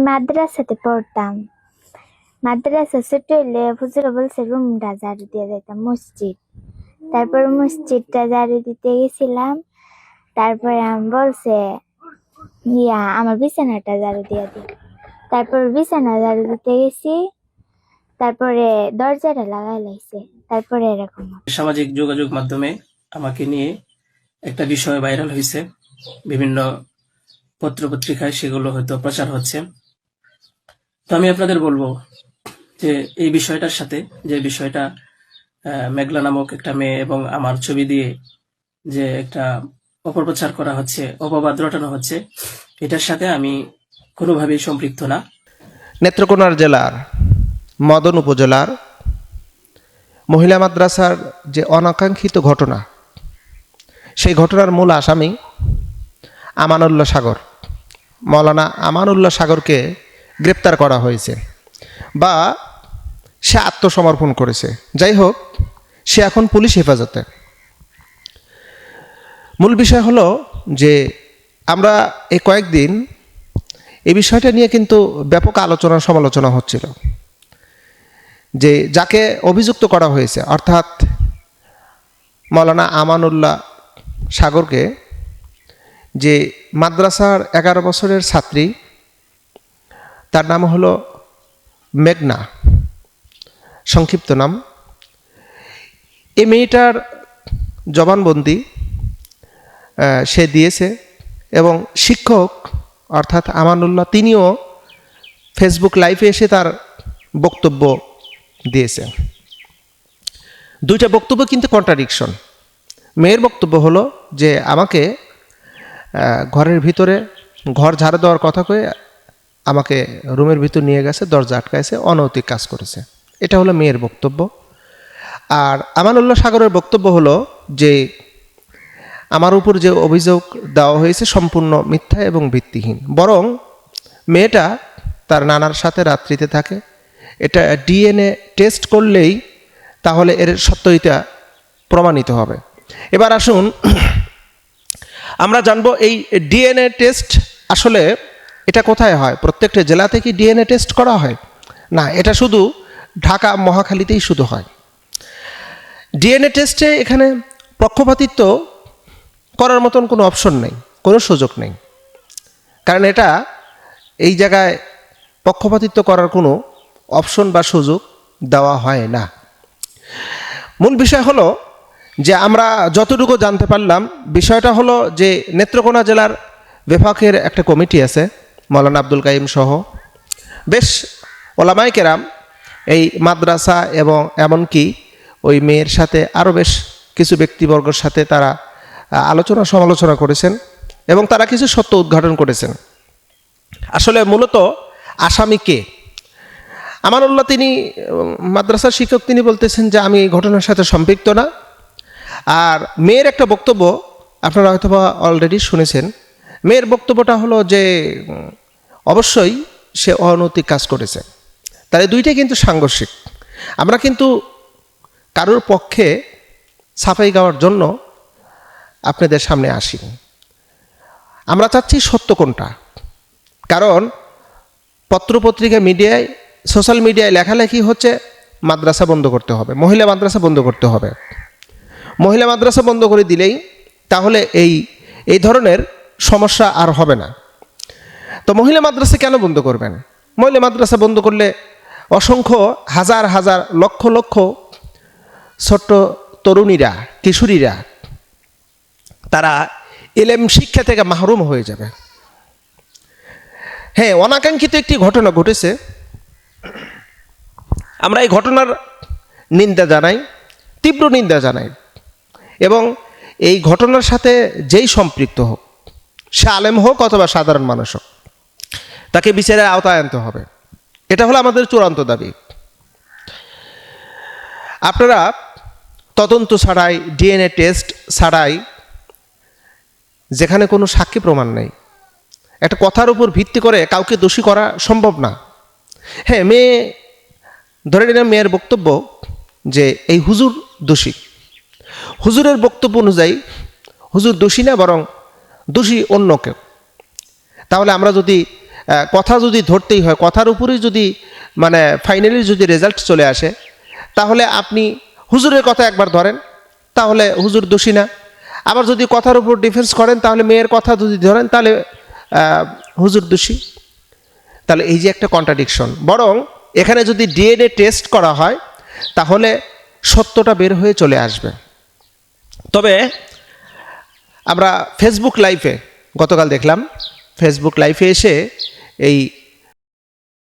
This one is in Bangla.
মাদ্রাসাতে পড়তাম। মাদ্রাসা ছোট হইলে হুজুর বলছে রুমটা ঝাড়ু দিয়ে যাইতাম মসজিদ। তারপর মসজিদটা ঝাড়ু দিতে গেছিলাম। তারপরে আমি বলছে আমার বিছানাটা ঝাড়ু দিয়ে দিই। তারপর বিছানা ঝাড়ু দিতে গেছি। তারপরে দরজাটা লাগাই লাইছে। তারপরে এরকম সামাজিক যোগাযোগ মাধ্যমে আমাকে নিয়ে একটা বিষয় ভাইরাল হয়েছে, বিভিন্ন পত্রপত্রিকায় সেগুলো হয়তো প্রচার হচ্ছে। তো আমি আপনাদের বলবো যে এই বিষয়টার সাথে, যে বিষয়টা মেঘলা নামক একটা মেয়ে এবং আমার ছবি দিয়ে যে একটা অপপ্রচার করা হচ্ছে, অপবাদ রটানো হচ্ছে, এটার সাথে আমি কোনোভাবেই সম্পৃক্ত না। নেত্রকোনা জেলার মদন উপজেলার মহিলা মাদ্রাসার যে অনাকাঙ্ক্ষিত ঘটনা, সেই ঘটনার মূল আসামি আমানুল্লাহ সাগর, মৌলানা আমানুল্লাহ সাগরকে গ্রেপ্তার করা হয়েছে বা সে আত্মসমর্পণ করেছে। যাই হোক, সে এখন পুলিশ হেফাজতে। মূল বিষয় হলো যে আমরা এই কয়েকদিন এই বিষয়টা নিয়ে কিন্তু ব্যাপক আলোচনা সমালোচনা হচ্ছিল, যে যাকে অভিযুক্ত করা হয়েছে অর্থাৎ মৌলানা আমানুল্লাহ সাগরকে, যে মাদ্রাসার 11 বছরের ছাত্রী, তার নাম হলো মেঘনা, সংক্ষিপ্ত নাম। এই মেয়েটার জবানবন্দি সে দিয়েছে এবং শিক্ষক অর্থাৎ আমানুল্লাহ তিনিও ফেসবুক লাইভে এসে তার বক্তব্য দিয়েছে। দুইটা বক্তব্য কিন্তু কন্ট্রাডিকশন। মেয়ের বক্তব্য হলো যে আমাকে ঘরের ভিতরে ঘর ঝাড়ু দেওয়ার কথা কয়ে আমাকে রুমের ভিতর নিয়ে গেছে, দরজা আটকাইছে, অনৈতিক কাজ করেছে। এটা হলো মেয়ের বক্তব্য। আর আমানুল্লাহ সাগরের বক্তব্য হলো যে আমার উপর যে অভিযোগ দেওয়া হয়েছে সম্পূর্ণ মিথ্যা এবং ভিত্তিহীন, বরং মেয়েটা তার নানার সাথে রাত্রিতে থাকে, এটা ডিএনএ টেস্ট করলেই তাহলে এর সত্যতা প্রমাণিত হবে। এবার আসুন আমরা জানবো এই ডিএনএ টেস্ট আসলে এটা কোথায় হয়। প্রত্যেকটা জেলাতে কি ডিএনএ টেস্ট করা হয়? না, এটা শুধু ঢাকা মহাখালীতেই শুধু হয়। ডিএনএ টেস্টে এখানে পক্ষপাতিত্ব করার মতন কোনো অপশন নেই, কোনো সুযোগ নেই, কারণ এটা এই জায়গায় পক্ষপাতিত্ব করার কোনো অপশন বা সুযোগ দেওয়া হয় না। মূল বিষয় হলো যে আমরা যতটুকু জানতে পারলাম, বিষয়টা হলো যে নেত্রকোনা জেলার বেফাকের একটা কমিটি আছে, মৌলানা আব্দুল কাইম সহ বেশ ওলামায়ে কেরাম এই মাদ্রাসা এবং এমনকি ওই মেয়ের সাথে আরও বেশ কিছু ব্যক্তিবর্গের সাথে তারা আলোচনা সমালোচনা করেছেন এবং তারা কিছু সত্য উদ্ঘাটন করেছেন। আসলে মূলত আসামি কে? আমানুল্লাহ তিনি মাদ্রাসার শিক্ষক, তিনি বলতেছেন যে আমি ঘটনার সাথে সম্পৃক্ত না। আর মেয়ের একটা বক্তব্য আপনারা হয়তো বা অলরেডি শুনেছেন। মেয়ের বক্তব্যটা হলো যে অবশ্যই সে অনৈতিক কাজ করেছে। তাহলে দুইটাই কিন্তু সাংঘর্ষিক। আমরা কিন্তু কারোর পক্ষে সাফাই গাওয়ার জন্য আপনাদের সামনে আসি। আমরা চাচ্ছি সত্য কোনটা, কারণ পত্রপত্রিকা, মিডিয়ায়, সোশ্যাল মিডিয়ায় লেখালেখি হচ্ছে মাদ্রাসা বন্ধ করতে হবে, মহিলা মাদ্রাসা বন্ধ করতে হবে। মহিলা মাদ্রাসা বন্ধ করে দিলেই তাহলে এই ধরনের সমস্যা আর হবে না। তো মহিলা মাদ্রাসা কেন বন্ধ করবেন? মহিলা মাদ্রাসা বন্ধ করলে অসংখ্য হাজার হাজার লক্ষ লক্ষ ছোট্ট তরুণীরা, কিশোরীরা তারা ইলম শিক্ষা থেকে মাহরুম হয়ে যাবে। হ্যাঁ, অনাকাঙ্ক্ষিত একটি ঘটনা ঘটেছে। আমরা এই ঘটনার নিন্দা জানাই, তীব্র নিন্দা জানাই, এবং এই ঘটনার সাথে যেই সম্পৃক্ত হোক, সে আলেম হোক অথবা সাধারণ মানুষ হোক, তাকে বিচারের আওতায় আনতে হবে। এটা হলো আমাদের চূড়ান্ত দাবি। আপনারা তদন্ত ছাড়াই, ডিএনএ টেস্ট ছাড়াই, যেখানে কোনো সাক্ষী প্রমাণ নেই, একটা কথার উপর ভিত্তি করে কাউকে দোষী করা সম্ভব না। হ্যাঁ, মেয়ে ধরে নিলাম মেয়ের বক্তব্য যে এই হুজুর দোষী। হুজুরের বক্তব্য অনুযায়ী হুজুর দোষী না, বরং দোষী অন্য কেউ। তাহলে আমরা যদি কথা যদি ধরতেই হয়, কথার উপরেই যদি মানে ফাইনালি যদি রেজাল্ট চলে আসে, তাহলে আপনি হুজুরের কথা একবার ধরেন, তাহলে হুজুর দোষী না। আবার যদি কথার উপর ডিফেন্স করেন, তাহলে মেয়ের কথা যদি ধরেন, তাহলে হুজুর দোষী। তাহলে এই যে একটা কন্ট্রাডিকশন, বরং এখানে যদি ডিএনএ টেস্ট করা হয় তাহলে সত্যটা বের হয়ে চলে আসবে। তবে আমরা ফেসবুক লাইভে গতকাল দেখলাম, ফেসবুক লাইভে এসে এই